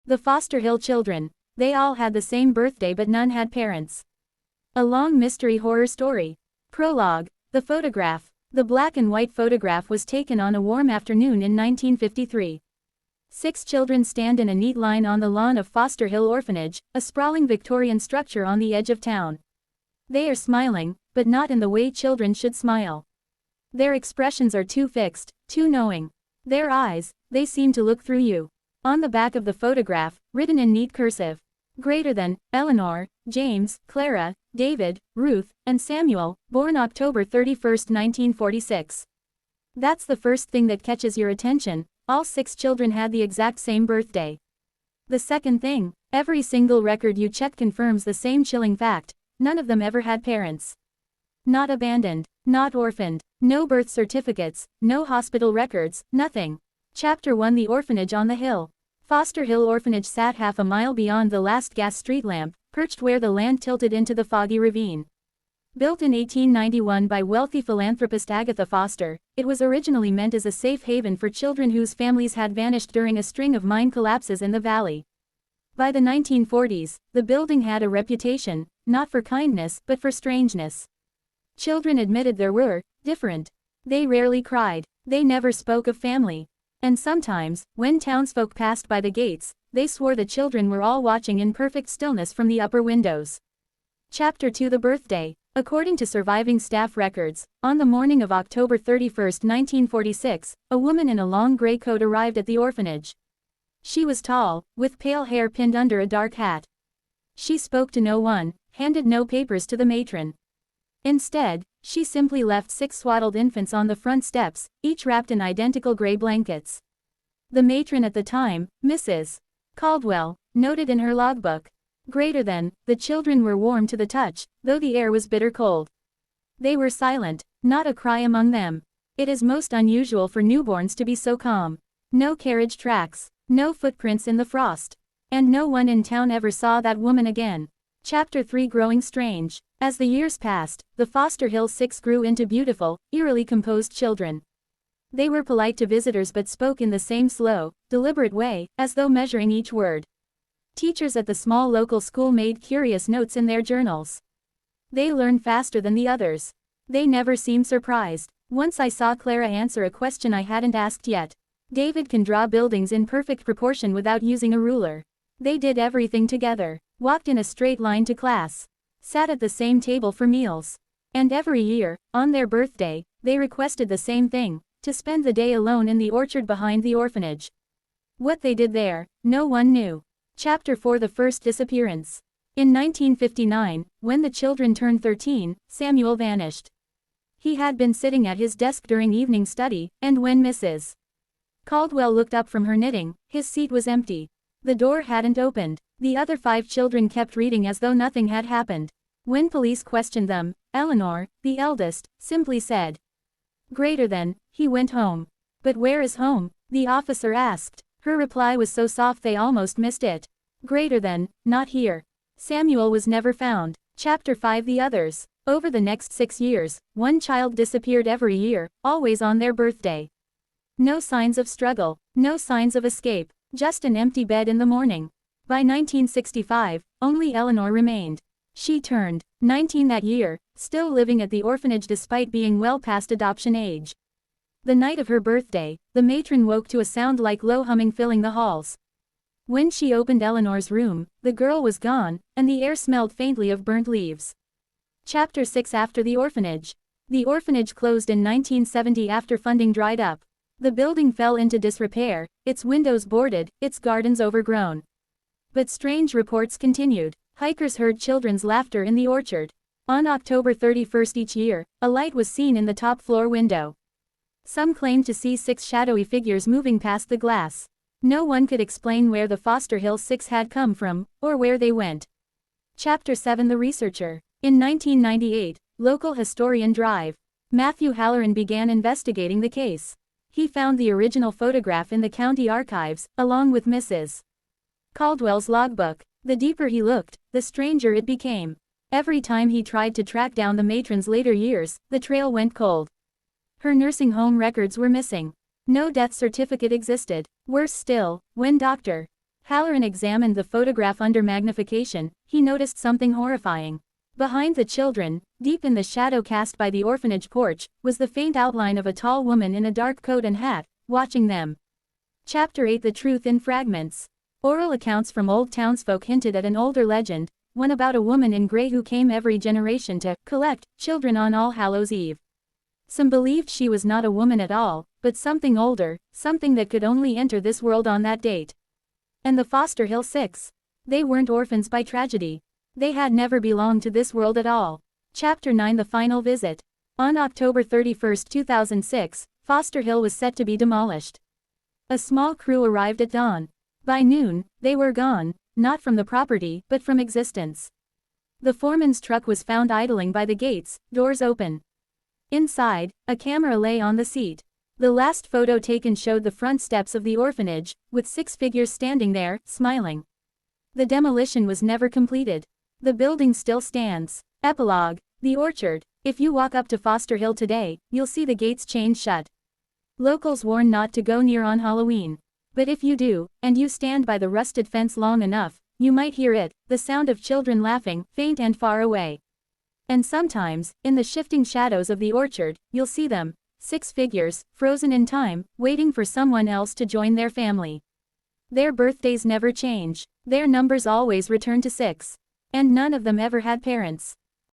The Foster Hill children. They all had the same birthday but none had parents. A long mystery horror story. Prologue. The photograph. The black and white photograph was taken on a warm afternoon in 1953. 6 children stand in a neat line on the lawn of Foster Hill Orphanage, a sprawling Victorian structure on the edge of town. They are smiling, but not in the way children should smile. Their expressions are too fixed, too knowing. Their eyes, they seem to look through you. On the back of the photograph, written in neat cursive, greater than, Eleanor, James, Clara, David, Ruth, and Samuel, born October 31, 1946. That's the first thing that catches your attention. All 6 children had the exact same birthday. The second thing, every single record you check confirms the same chilling fact: none of them ever had parents. Not abandoned, not orphaned, no birth certificates, no hospital records, nothing. Chapter 1: The Orphanage on the Hill. Foster Hill Orphanage sat half a mile beyond the last gas street lamp, perched where the land tilted into the foggy ravine. Built in 1891 by wealthy philanthropist Agatha Foster, it was originally meant as a safe haven for children whose families had vanished during a string of mine collapses in the valley. By the 1940s, the building had a reputation, not for kindness, but for strangeness. Children admitted there were different. They rarely cried. They never spoke of family. And sometimes, when townsfolk passed by the gates, they swore the children were all watching in perfect stillness from the upper windows. Chapter 2: The Birthday. According to surviving staff records, on the morning of October 31, 1946, a woman in a long gray coat arrived at the orphanage. She was tall, with pale hair pinned under a dark hat. She spoke to no one, handed no papers to the matron. Instead, she simply left 6 swaddled infants on the front steps, each wrapped in identical gray blankets. The matron at the time, Mrs. Caldwell, noted in her logbook, greater than, the children were warm to the touch, though the air was bitter cold. They were silent, not a cry among them. It is most unusual for newborns to be so calm. No carriage tracks, no footprints in the frost. And no one in town ever saw that woman again. Chapter 3: Growing Strange. As the years passed, the Foster Hill 6 grew into beautiful, eerily composed children. They were polite to visitors but spoke in the same slow, deliberate way, as though measuring each word. Teachers at the small local school made curious notes in their journals. They learned faster than the others. They never seemed surprised. Once I saw Clara answer a question I hadn't asked yet. David can draw buildings in perfect proportion without using a ruler. They did everything together, walked in a straight line to class, sat at the same table for meals. And every year, on their birthday, they requested the same thing: to spend the day alone in the orchard behind the orphanage. What they did there, no one knew. Chapter 4: The First Disappearance. In 1959, when the children turned 13, Samuel vanished. He had been sitting at his desk during evening study, and when Mrs. Caldwell looked up from her knitting, his seat was empty. The door hadn't opened. The other 5 children kept reading as though nothing had happened. When police questioned them, Eleanor, the eldest, simply said, greater than, he went home. But where is home? The officer asked. Her reply was so soft they almost missed it. Greater than, not here. Samuel was never found. Chapter 5: The Others. Over the next 6 years, 1 child disappeared every year, always on their birthday. No signs of struggle, no signs of escape, just an empty bed in the morning. By 1965, only Eleanor remained. She turned 19 that year, still living at the orphanage despite being well past adoption age. The night of her birthday, the matron woke to a sound like low humming filling the halls. When she opened Eleanor's room, the girl was gone, and the air smelled faintly of burnt leaves. Chapter 6: After the Orphanage. The orphanage closed in 1970 after funding dried up. The building fell into disrepair, its windows boarded, its gardens overgrown. But strange reports continued. Hikers heard children's laughter in the orchard. On October 31 each year, a light was seen in the top floor window. Some claimed to see 6 shadowy figures moving past the glass. No one could explain where the Foster Hill 6 had come from, or where they went. Chapter 7: The Researcher. In 1998, local historian Drive Matthew Halloran began investigating the case. He found the original photograph in the county archives, along with Mrs. Caldwell's logbook. The deeper he looked, the stranger it became. Every time he tried to track down the matron's later years, the trail went cold. Her nursing home records were missing. No death certificate existed. Worse still, when Dr. Halloran examined the photograph under magnification. He noticed something horrifying. Behind the children, deep in the shadow cast by the orphanage porch, was the faint outline of a tall woman in a dark coat and hat, watching them. Chapter 8 The Truth in Fragments. Oral accounts from old townsfolk hinted at an older legend, one about a woman in gray who came every generation to collect children on All Hallows' Eve. Some believed she was not a woman at all, but something older, something that could only enter this world on that date. And the Foster Hill Six. They weren't orphans by tragedy. They had never belonged to this world at all. Chapter 9 The Final Visit. On October 31, 2006, Foster Hill was set to be demolished. A small crew arrived at dawn. By noon, they were gone, not from the property, but from existence. The foreman's truck was found idling by the gates, doors open. Inside, a camera lay on the seat. The last photo taken showed the front steps of the orphanage, with 6 figures standing there, smiling. The demolition was never completed. The building still stands. Epilogue. The Orchard. If you walk up to Foster Hill today, you'll see the gates chained shut. Locals warn not to go near on Halloween. But if you do, and you stand by the rusted fence long enough, you might hear it, the sound of children laughing, faint and far away. And sometimes, in the shifting shadows of the orchard, you'll see them, 6 figures, frozen in time, waiting for someone else to join their family. Their birthdays never change. Their numbers always return to 6. And none of them ever had parents.